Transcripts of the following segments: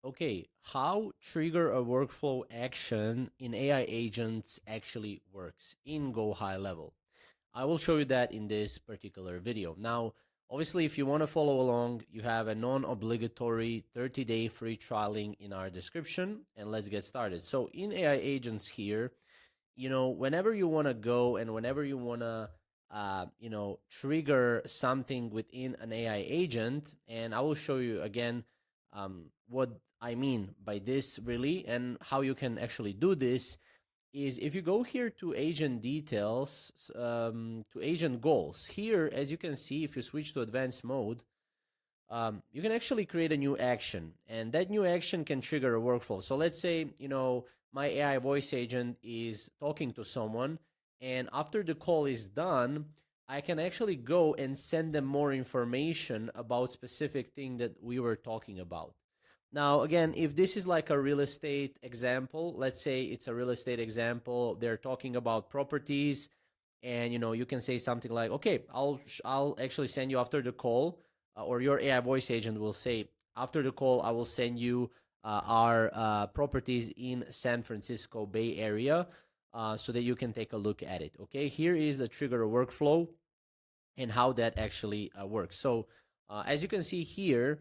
okay, how trigger a workflow action in AI agents actually works in GoHighLevel. I will show you that in this particular video. Now, obviously, if you want to follow along, you have a non-obligatory 30-day free trialing in our description, and let's get started. So in AI agents here, whenever you want to go and whenever you want to trigger something within an AI agent, and I will show you again what I mean by this really and how you can actually do this is if you go here to agent details, to agent goals, here, as you can see, if you switch to advanced mode, you can actually create a new action, and that new action can trigger a workflow. So let's say, my AI voice agent is talking to someone, and after the call is done, I can actually go and send them more information about specific thing that we were talking about. Now, again, if this is like a real estate example, let's say it's a real estate example, they're talking about properties, and you can say something like, okay, I'll actually send you after the call, or your AI voice agent will say, after the call, I will send you our properties in San Francisco Bay Area so that you can take a look at it. Okay, here is the trigger workflow and how that actually works. So as you can see here,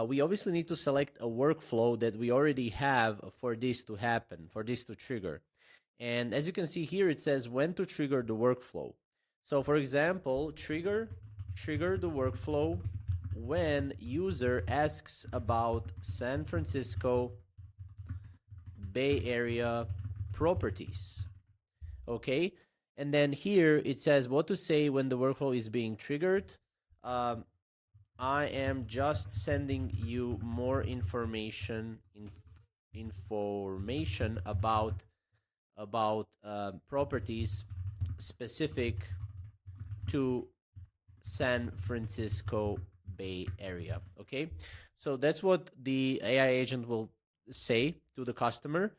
we obviously need to select a workflow that we already have for this to happen, for this to trigger. And as you can see here, it says when to trigger the workflow. So for example, trigger the workflow when user asks about San Francisco Bay Area properties. Okay, and then here it says what to say when the workflow is being triggered. I am just sending you more information about properties specific to San Francisco Bay Area. Okay, so that's what the AI agent will say to the customer.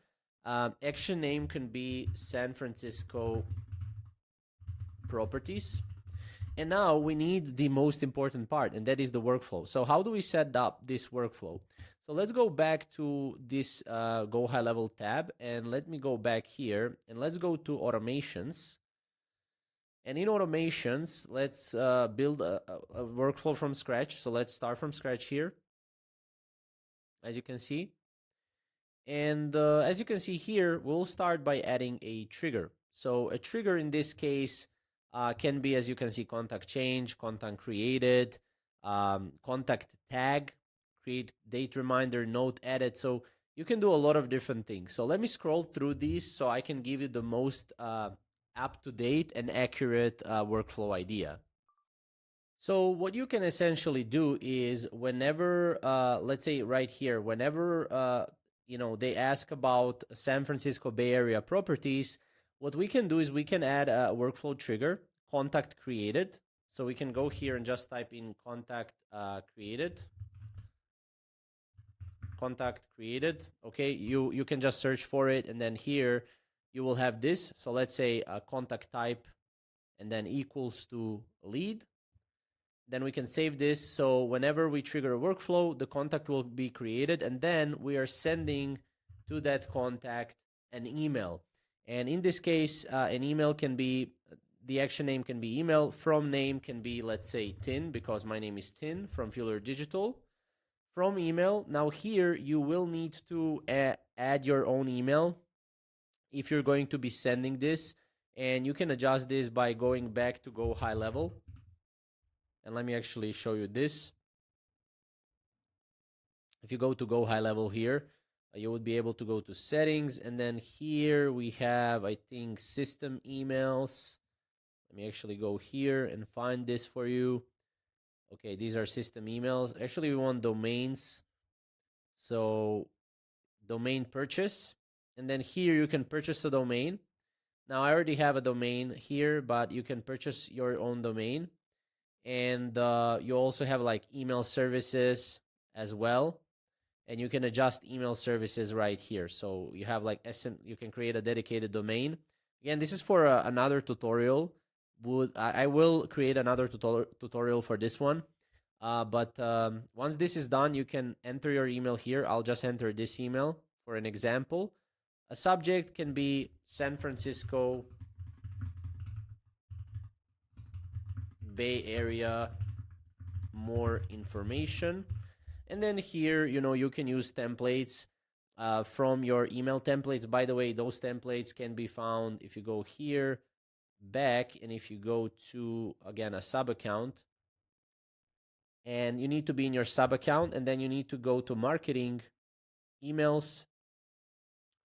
Action name can be San Francisco properties. And now we need the most important part, and that is the workflow. So how do we set up this workflow? So let's go back to this GoHighLevel tab, and let me go back here, and let's go to automations. And in automations, let's build a workflow from scratch. So let's start from scratch here, as you can see. And as you can see here, we'll start by adding a trigger. So a trigger in this case can be, as you can see, contact change, contact created, contact tag, create date reminder, note edit. So you can do a lot of different things. So let me scroll through these so I can give you the most up-to-date and accurate workflow idea. So what you can essentially do is whenever, let's say right here, whenever they ask about San Francisco Bay Area properties, what we can do is we can add a workflow trigger, contact created. So we can go here and just type in contact created. Contact created. Okay, you can just search for it, and then here you will have this. So let's say contact type and then equals to lead. Then we can save this. So whenever we trigger a workflow, the contact will be created, and then we are sending to that contact an email. And in this case, an email can be, the action name can be email, from name can be, let's say, Tin, because my name is Tin from Fueler Digital. From email, now here you will need to add your own email if you're going to be sending this. And you can adjust this by going back to GoHighLevel. And let me actually show you this. If you go to GoHighLevel here, you would be able to go to settings, and then here we have, I think, system emails. Let me actually go here and find this for you. Okay, these are system emails. Actually, we want domains. So domain purchase, and then here you can purchase a domain. Now I already have a domain here, but you can purchase your own domain. And you also have like email services as well. And you can adjust email services right here. So you have like you can create a dedicated domain. Again, this is for another tutorial. I will create another tutorial for this one. But once this is done, you can enter your email here. I'll just enter this email for an example. A subject can be San Francisco Bay Area, more information. And then here, you can use templates from your email templates. By the way, those templates can be found if you go here, back, and if you go to, again, a sub account, and you need to be in your sub account, and then you need to go to marketing, emails,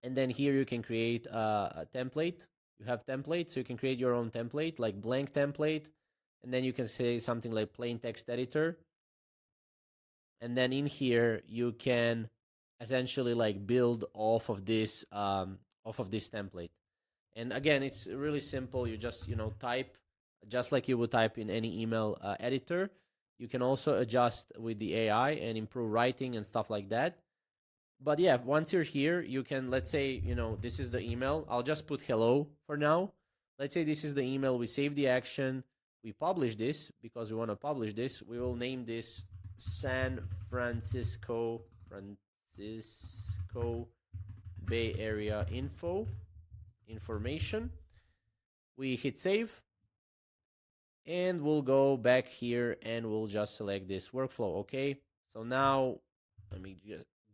and then here you can create a template. You have templates, so you can create your own template, like blank template, and then you can say something like plain text editor. And then in here, you can essentially like build off of this template. And again, it's really simple. You just, type just like you would type in any email editor. You can also adjust with the AI and improve writing and stuff like that. But yeah, once you're here, you can, let's say, this is the email. I'll just put hello for now. Let's say this is the email. We save the action. We publish this because we want to publish this. We will name this San Francisco Bay Area information. We hit save. And we'll go back here and we'll just select this workflow. Okay. So now let me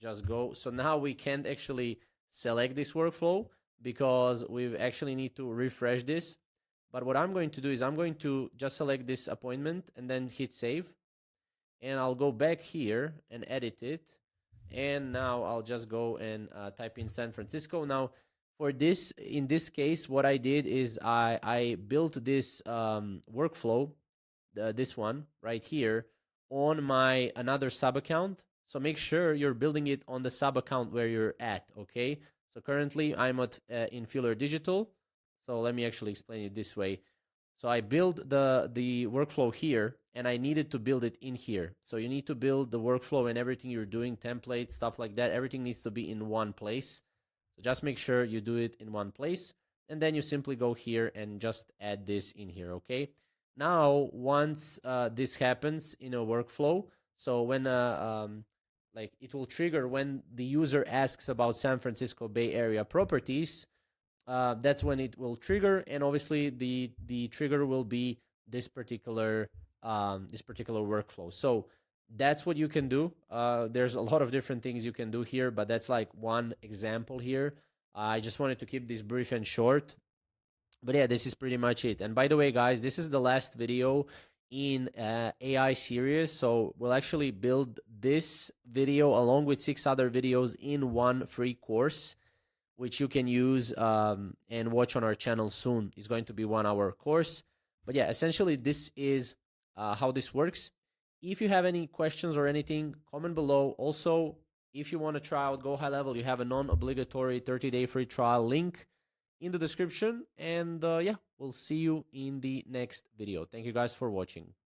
just go. So now we can't actually select this workflow because we actually need to refresh this. But what I'm going to do is I'm going to just select this appointment and then hit save. And I'll go back here and edit it. And now I'll just go and type in San Francisco. Now, for this, in this case, what I did is I built this workflow, this one right here, on my another sub account. So make sure you're building it on the sub account where you're at, okay? So currently I'm at Infuller Digital. So let me actually explain it this way. So I built the workflow here, and I needed to build it in here. So you need to build the workflow and everything you're doing, templates, stuff like that. Everything needs to be in one place. So just make sure you do it in one place. And then you simply go here and just add this in here, okay? Now, once this happens in a workflow, so when like it will trigger when the user asks about San Francisco Bay Area properties, that's when it will trigger, and obviously the trigger will be this particular workflow. So that's what you can do. There's a lot of different things you can do here, but that's like one example here. I just wanted to keep this brief and short. But yeah, this is pretty much it. And by the way, guys, this is the last video in AI series. So we'll actually build this video along with 6 other videos in one free course, which you can use and watch on our channel soon. It's going to be 1-hour course. But yeah, essentially this is how this works. If you have any questions or anything, comment below. Also, if you want to try out GoHighLevel, you have a non-obligatory 30-day free trial link in the description. And yeah, we'll see you in the next video. Thank you guys for watching.